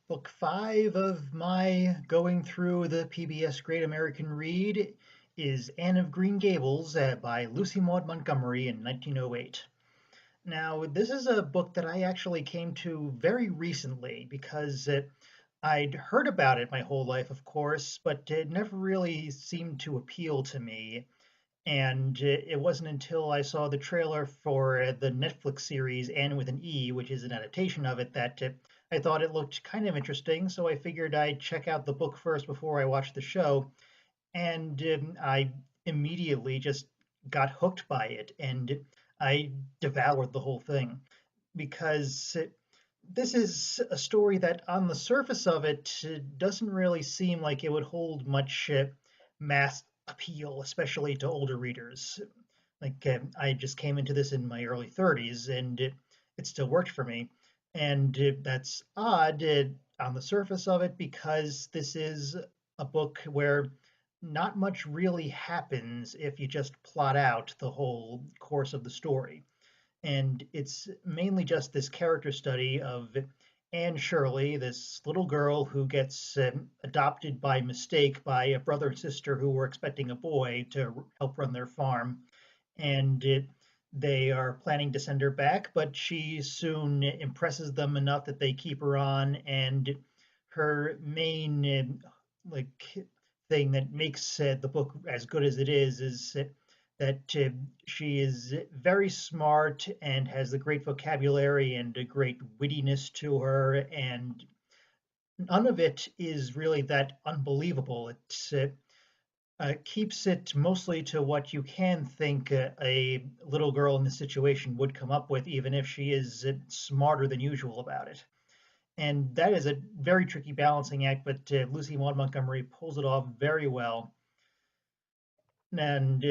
Book five of my going through the PBS Great American Read is Anne of Green Gables by Lucy Maud Montgomery in 1908. Now, this is a book that I actually came to very recently because I'd heard about it my whole life, of course, but it never really seemed to appeal to me. And it wasn't until I saw the trailer for the Netflix series Anne with an E, which is an adaptation of it, that I thought it looked kind of interesting. So I figured I'd check out the book first before I watched the show. And I immediately just got hooked by it and I devoured the whole thing because this is a story that, on the surface of it, doesn't really seem like it would hold much mass appeal, especially to older readers. Like, I just came into this in my early 30s and it still worked for me. And that's odd on the surface of it because this is a book where not much really happens if you just plot out the whole course of the story. And it's mainly just this character study of Anne Shirley, this little girl who gets adopted by mistake by a brother and sister who were expecting a boy to help run their farm. And they are planning to send her back, but she soon impresses them enough that they keep her on. And her main like thing that makes the book as good as it is that she is very smart and has a great vocabulary and a great wittiness to her, and none of it is really that unbelievable. It keeps it mostly to what you can think a little girl in this situation would come up with, even if she is smarter than usual about it. And that is a very tricky balancing act, but Lucy Maud Montgomery pulls it off very well. And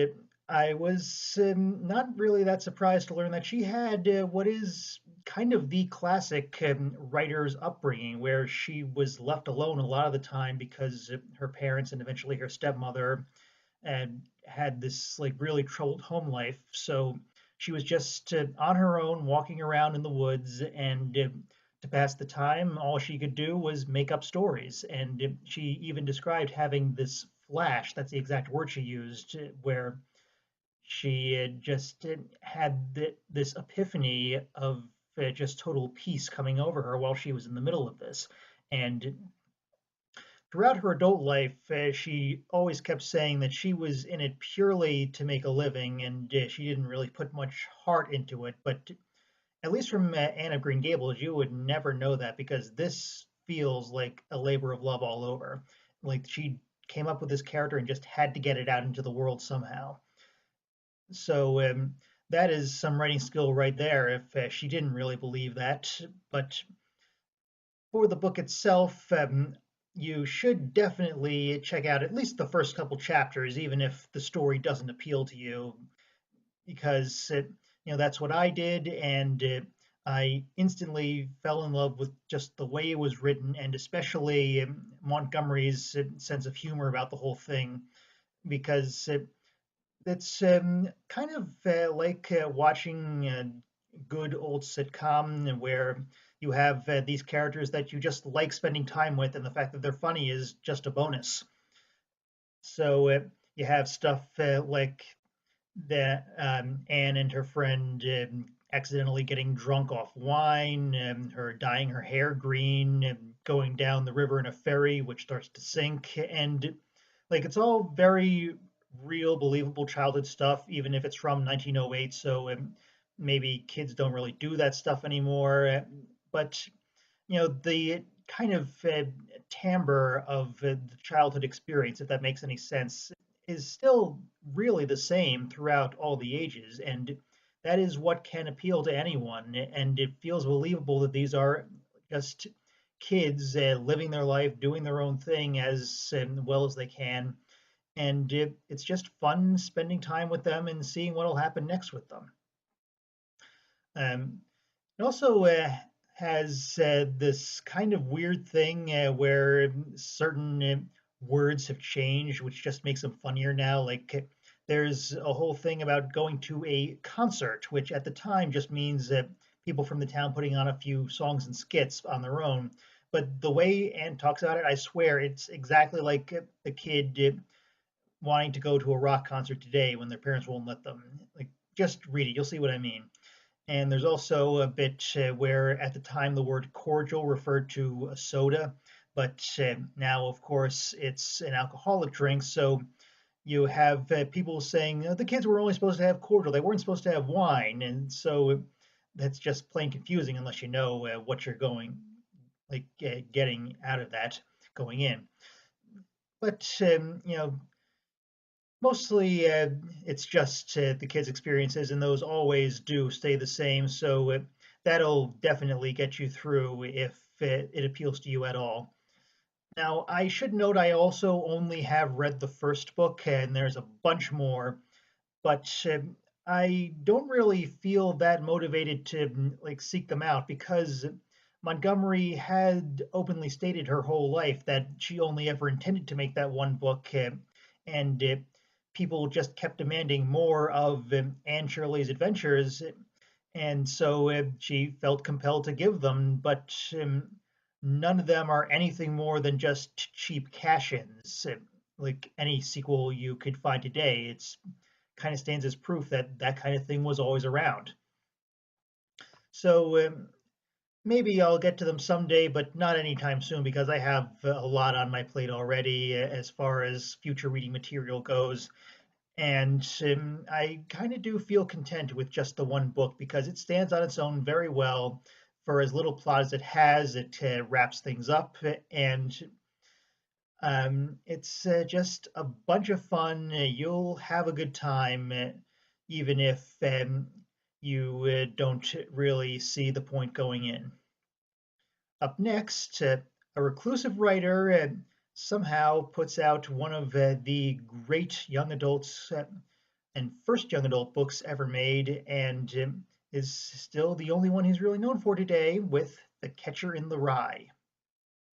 I was not really that surprised to learn that she had what is kind of the classic writer's upbringing, where she was left alone a lot of the time because her parents and eventually her stepmother had this like really troubled home life. So she was just on her own, walking around in the woods, and to pass the time, all she could do was make up stories. And she even described having this flash, that's the exact word she used, where she just had this epiphany of just total peace coming over her while she was in the middle of this. And throughout her adult life, she always kept saying that she was in it purely to make a living and she didn't really put much heart into it. But at least from Anne of Green Gables, you would never know that because this feels like a labor of love all over. Like she came up with this character and just had to get it out into the world somehow. So that is some writing skill right there if she didn't really believe that. But for the book itself, you should definitely check out at least the first couple chapters, even if the story doesn't appeal to you, because that's what I did, and I instantly fell in love with just the way it was written, and especially Montgomery's sense of humor about the whole thing, because it's kind of like watching a good old sitcom where you have these characters that you just like spending time with, and the fact that they're funny is just a bonus. So you have stuff like Anne and her friend accidentally getting drunk off wine, her dyeing her hair green, going down the river in a ferry which starts to sink, and like it's all very real, believable childhood stuff, even if it's from 1908. So maybe kids don't really do that stuff anymore. But the kind of timbre of the childhood experience, if that makes any sense, is still really the same throughout all the ages, and that is what can appeal to anyone. And it feels believable that these are just kids living their life, doing their own thing as well as they can, and it's just fun spending time with them and seeing what will happen next with them. It also has this kind of weird thing where certain words have changed, which just makes them funnier now. Like there's a whole thing about going to a concert, which at the time just means people from the town putting on a few songs and skits on their own. But the way Anne talks about it, I swear it's exactly like the kid wanting to go to a rock concert today when their parents won't let them. Like, just read it, you'll see what I mean. And there's also a bit where at the time the word cordial referred to a soda, but now, of course, it's an alcoholic drink. So you have people saying the kids were only supposed to have cordial, they weren't supposed to have wine. And so that's just plain confusing unless you know what you're getting out of that going in. But, mostly it's just the kids' experiences, and those always do stay the same. So that'll definitely get you through if it appeals to you at all. Now, I should note I also only have read the first book, and there's a bunch more, but I don't really feel that motivated to like seek them out because Montgomery had openly stated her whole life that she only ever intended to make that one book, and people just kept demanding more of Anne Shirley's adventures, and so she felt compelled to give them, but none of them are anything more than just cheap cash-ins. Like any sequel you could find today, it's kind of stands as proof that that kind of thing was always around. So maybe I'll get to them someday, but not anytime soon because I have a lot on my plate already as far as future reading material goes. And I kind of do feel content with just the one book because it stands on its own very well. For as little plot as it has, it wraps things up, and it's just a bunch of fun. You'll have a good time, even if you don't really see the point going in. Up next, a reclusive writer somehow puts out one of the great young adults and first young adult books ever made, and is still the only one he's really known for today with The Catcher in the Rye.